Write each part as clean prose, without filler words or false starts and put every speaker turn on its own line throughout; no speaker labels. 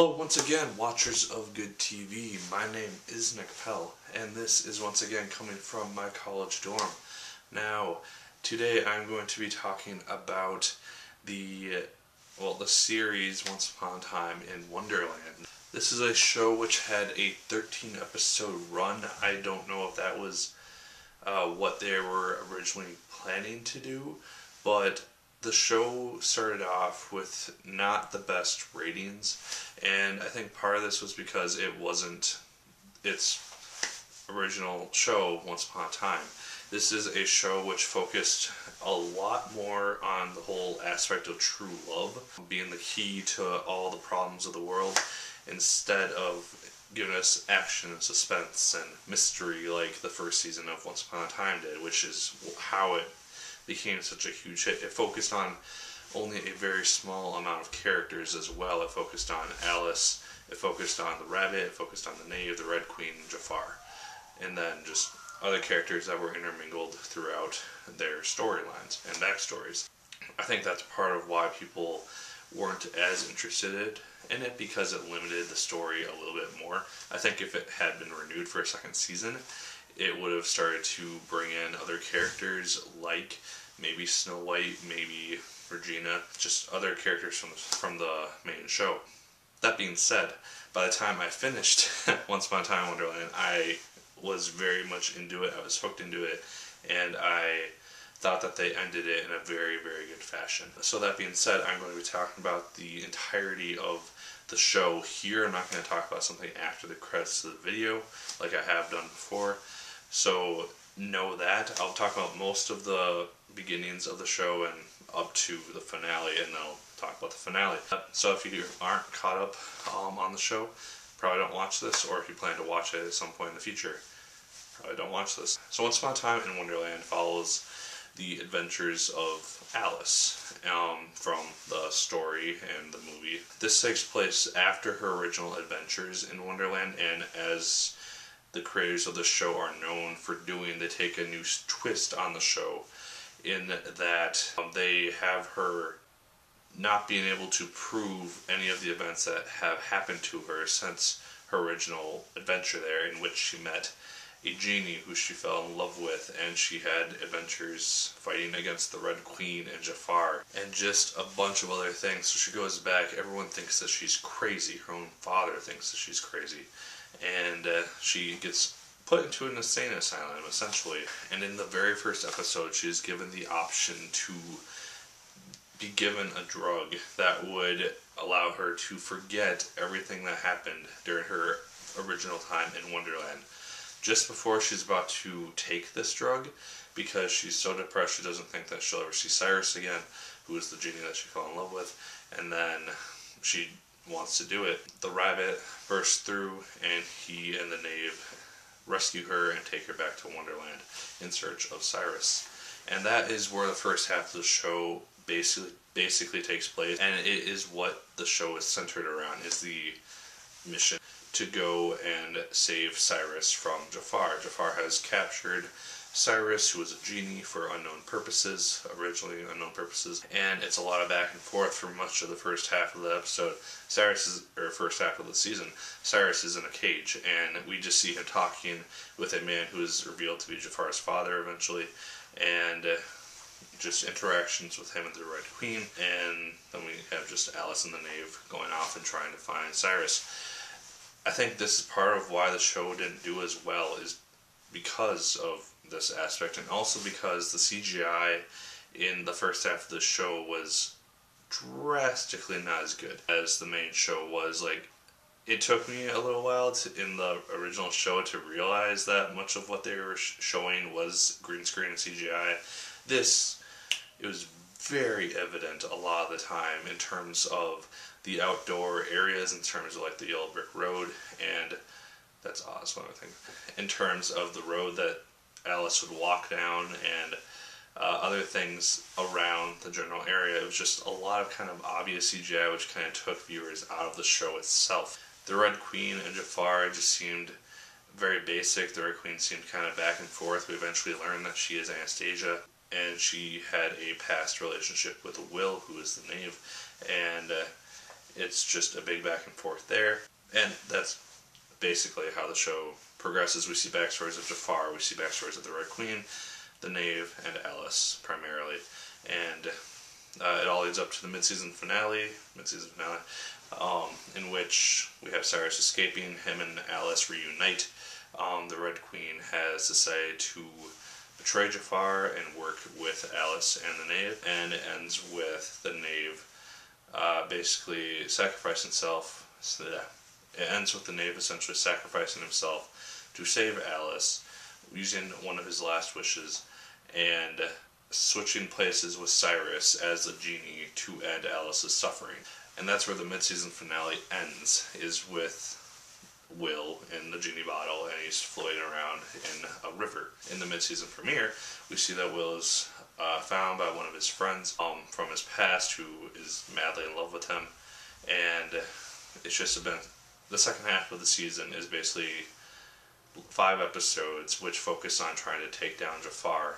Hello once again, watchers of good TV. My name is Pell, and this is once again coming from my college dorm. Now, today I'm going to be talking about the series Once Upon a Time in Wonderland. This is a show which had a 13 episode run. I don't know if that was what they were originally planning to do, but the show started off with not the best ratings, and I think part of this was because it wasn't its original show, Once Upon a Time. This is a show which focused a lot more on the whole aspect of true love being the key to all the problems of the world, instead of giving us action and suspense and mystery like the first season of Once Upon a Time did, which is how it became such a huge hit. It focused on only a very small amount of characters as well. It focused on Alice, it focused on the rabbit, it focused on the knave, the Red Queen, and Jafar, and then just other characters that were intermingled throughout their storylines and backstories. I think that's part of why people weren't as interested in it, because it limited the story a little bit more. I think if it had been renewed for a second season, it would have started to bring in other characters like maybe Snow White, maybe Regina, just other characters from the main show. That being said, by the time I finished Once Upon a Time in Wonderland, I was very much into it. I was hooked into it, and I thought that they ended it in a very, very good fashion. So that being said, I'm going to be talking about the entirety of the show here. I'm not going to talk about something after the credits of the video like I have done before. So know that. I'll talk about most of the beginnings of the show and up to the finale, and then I'll talk about the finale. So if you aren't caught up on the show, probably don't watch this, or if you plan to watch it at some point in the future, probably don't watch this. So Once Upon a Time in Wonderland follows the adventures of Alice from the story and the movie. This takes place after her original adventures in Wonderland, and as the creators of the show are known for doing, they take a new twist on the show in that they have her not being able to prove any of the events that have happened to her since her original adventure there, in which she met a genie who she fell in love with, and she had adventures fighting against the Red Queen and Jafar, and just a bunch of other things. So she goes back, everyone thinks that she's crazy, her own father thinks that she's crazy, and she gets put into an insane asylum, essentially. And in the very first episode, she is given the option to be given a drug that would allow her to forget everything that happened during her original time in Wonderland. Just before she's about to take this drug, because she's so depressed she doesn't think that she'll ever see Cyrus again, who is the genie that she fell in love with, and then she wants to do it. The rabbit bursts through, and he and the knave rescue her and take her back to Wonderland in search of Cyrus. And that is where the first half of the show basically takes place, and it is what the show is centered around, is the mission to go and save Cyrus from Jafar. Jafar has captured Cyrus, who was a genie for unknown purposes, originally unknown purposes, and it's a lot of back and forth for much of the first half of the episode. First half of the season, Cyrus is in a cage, and we just see him talking with a man who is revealed to be Jafar's father eventually, and just interactions with him and the Red Queen, and then we have just Alice and the knave going off and trying to find Cyrus. I think this is part of why the show didn't do as well, is because of this aspect, and also because the CGI in the first half of the show was drastically not as good as the main show was. Like, it took me a little while in the original show to realize that much of what they were showing was green screen and CGI. It was very evident a lot of the time in terms of the outdoor areas, in terms of like the yellow brick road, and that's Oz, one other thing, in terms of the road that Alice would walk down, and other things around the general area. It was just a lot of kind of obvious CGI, which kind of took viewers out of the show itself. The Red Queen and Jafar just seemed very basic. The Red Queen seemed kind of back and forth. We eventually learned that she is Anastasia, and she had a past relationship with Will, who is the knave, and it's just a big back and forth there. And that's basically how the show progresses. We see backstories of Jafar, we see backstories of the Red Queen, the Knave, and Alice primarily. And it all leads up to the mid-season finale, in which we have Cyrus escaping, him and Alice reunite. The Red Queen has decided to betray Jafar and work with Alice and the Knave, and it ends with the Knave basically sacrificing himself. It ends with the Knave essentially sacrificing himself to save Alice, using one of his last wishes, and switching places with Cyrus as the genie to end Alice's suffering. And that's where the mid-season finale ends, is with Will in the genie bottle, and he's floating around in a river. In the mid-season premiere, we see that Will is found by one of his friends from his past, who is madly in love with him, and it's just been the second half of the season is basically 5 episodes which focus on trying to take down Jafar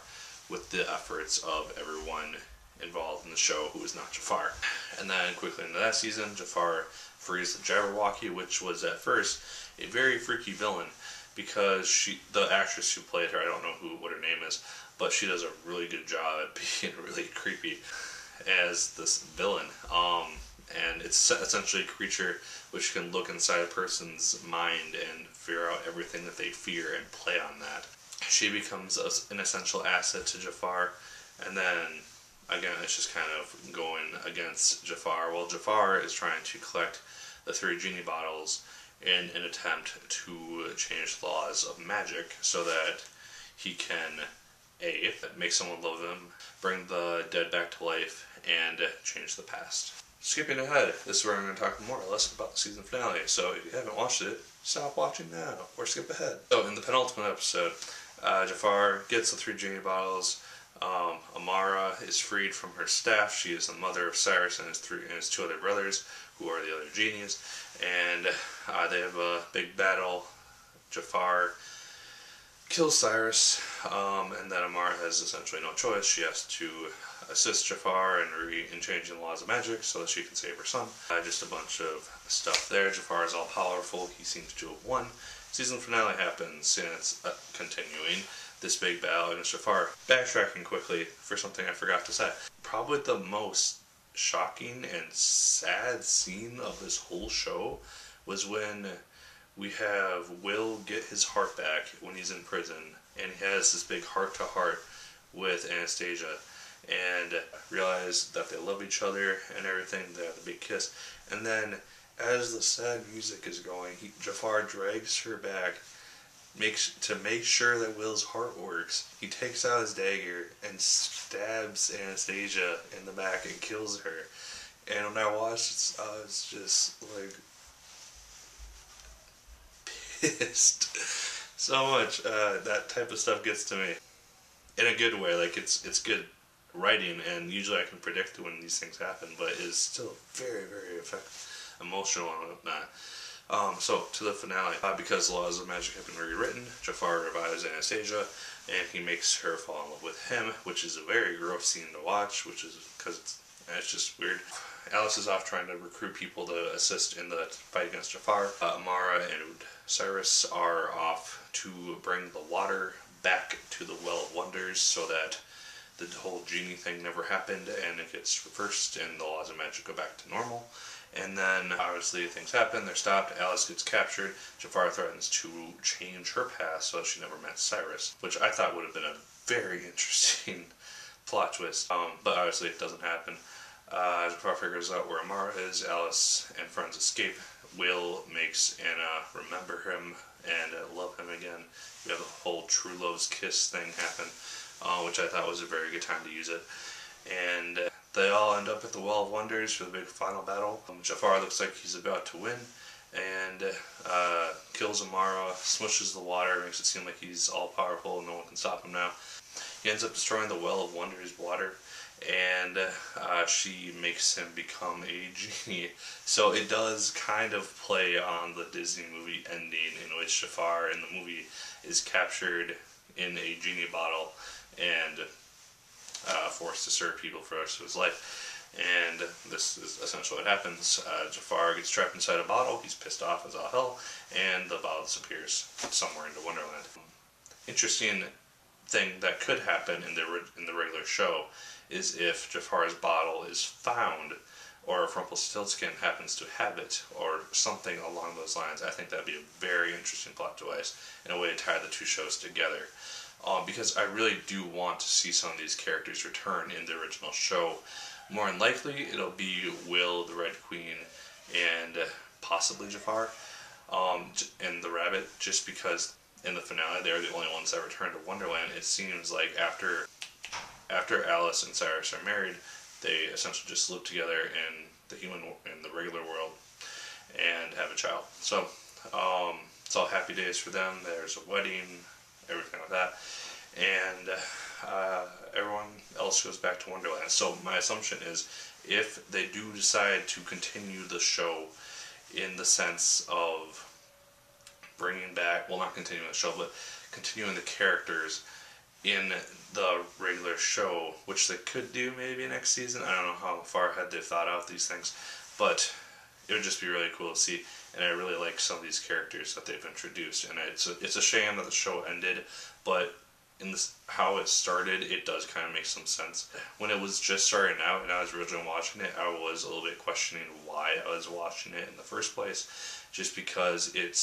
with the efforts of everyone involved in the show who is not Jafar. And then quickly into that season, Jafar frees the Jabberwocky, which was at first a very freaky villain, because the actress who played her, I don't know what her name is, but she does a really good job at being really creepy as this villain. And it's essentially a creature which can look inside a person's mind and figure out everything that they fear and play on that. She becomes an essential asset to Jafar, and then again it's just kind of going against Jafar. Well, Jafar is trying to collect the 3 genie bottles in an attempt to change the laws of magic so that he can A, make someone love him, bring the dead back to life, and change the past. Skipping ahead, this is where I'm going to talk more or less about the season finale, so if you haven't watched it, stop watching now, or skip ahead. So in the penultimate episode, Jafar gets the 3 genie bottles. Amara is freed from her staff. She is the mother of Cyrus and his 2 other brothers, who are the other genies, and they have a big battle. Jafar kills Cyrus, and then Amara has essentially no choice. She has to assist Jafar in changing the laws of magic so that she can save her son. Just a bunch of stuff there. Jafar is all powerful. He seems to have won. Season finale happens, and it's continuing this big battle against Jafar. Backtracking quickly for something I forgot to say. Probably the most shocking and sad scene of this whole show was when we have Will get his heart back when he's in prison, and he has this big heart-to-heart with Anastasia, and realize that they love each other and everything. They have the big kiss, and then as the sad music is going, Jafar drags her back, to make sure that Will's heart works. He takes out his dagger and stabs Anastasia in the back and kills her. And when I watched it, I was just like pissed so much. That type of stuff gets to me in a good way. Like it's good writing, and usually I can predict when these things happen, but it's still very, very emotional and whatnot. So to the finale, because the laws of magic have been rewritten, Jafar revives Anastasia, and he makes her fall in love with him, which is a very gross scene to watch, which is because it's just weird. Alice is off trying to recruit people to assist in the fight against Jafar. Amara and Cyrus are off to bring the water back to the Well of Wonders so that the whole genie thing never happened and it gets reversed and the laws of magic go back to normal. And then, obviously, things happen, they're stopped, Alice gets captured, Jafar threatens to change her past so she never met Cyrus, which I thought would have been a very interesting plot twist, but obviously it doesn't happen. Jafar figures out where Amara is, Alice and friends escape, Will makes Anna remember him and love him again. We have the whole true love's kiss thing happen, which I thought was a very good time to use it. And they all end up at the Well of Wonders for the big final battle. Jafar looks like he's about to win, and kills Amara, smushes the water, makes it seem like he's all-powerful and no one can stop him now. He ends up destroying the Well of Wonders water, and she makes him become a genie. So it does kind of play on the Disney movie ending, in which Jafar in the movie is captured in a genie bottle and forced to serve people for the rest of his life. And this is essentially what happens. Jafar gets trapped inside a bottle, he's pissed off as all hell, and the bottle disappears somewhere into Wonderland. Interesting thing that could happen in the regular show is if Jafar's bottle is found, or if Rumpelstiltskin happens to have it, or something along those lines. I think that'd be a very interesting plot device and a way to tie the two shows together. Because I really do want to see some of these characters return in the original show. More than likely, it'll be Will, the Red Queen, and possibly Jafar, and the Rabbit, just because in the finale they're the only ones that return to Wonderland. It seems like after Alice and Cyrus are married, they essentially just live together in the regular world and have a child. So it's all happy days for them. There's a wedding, everything like that, and everyone else goes back to Wonderland. So my assumption is, if they do decide to continue the show in the sense of bringing back, well, not continuing the show, but continuing the characters in the regular show, which they could do maybe next season. I don't know how far ahead they've thought out these things, but it would just be really cool to see. And I really like some of these characters that they've introduced, and it's a shame that the show ended, but in this, how it started, it does kind of make some sense. When it was just starting out and I was originally watching it, I was a little bit questioning why I was watching it in the first place, just because it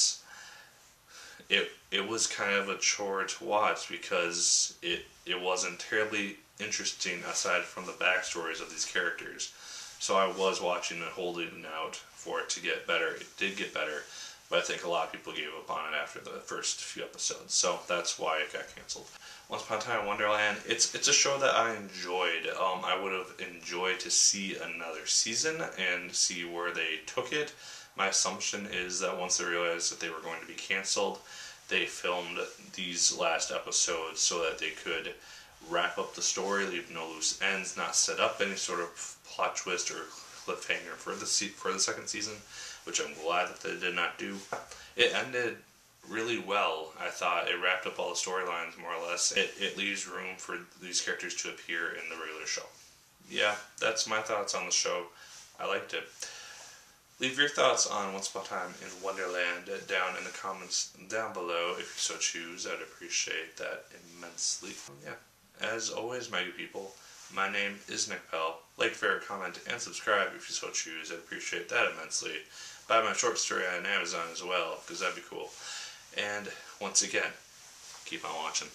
was kind of a chore to watch, because it wasn't terribly interesting aside from the backstories of these characters. So I was watching and holding out for it to get better. It did get better, but I think a lot of people gave up on it after the first few episodes. So that's why it got canceled. Once Upon a Time in Wonderland, it's a show that I enjoyed. I would have enjoyed to see another season and see where they took it. My assumption is that once they realized that they were going to be canceled, they filmed these last episodes so that they could wrap up the story, leave no loose ends, not set up any sort of plot twist or cliffhanger for the second season, which I'm glad that they did not do. It ended really well. I thought it wrapped up all the storylines more or less. It leaves room for these characters to appear in the regular show. Yeah, that's my thoughts on the show. I liked it. Leave your thoughts on Once Upon a Time in Wonderland down in the comments down below if you so choose. I'd appreciate that immensely. Yeah, as always, my good people, my name is Nick Pell. Like, favorite, comment, and subscribe if you so choose. I'd appreciate that immensely. Buy my short story on Amazon as well, because that'd be cool. And once again, keep on watching.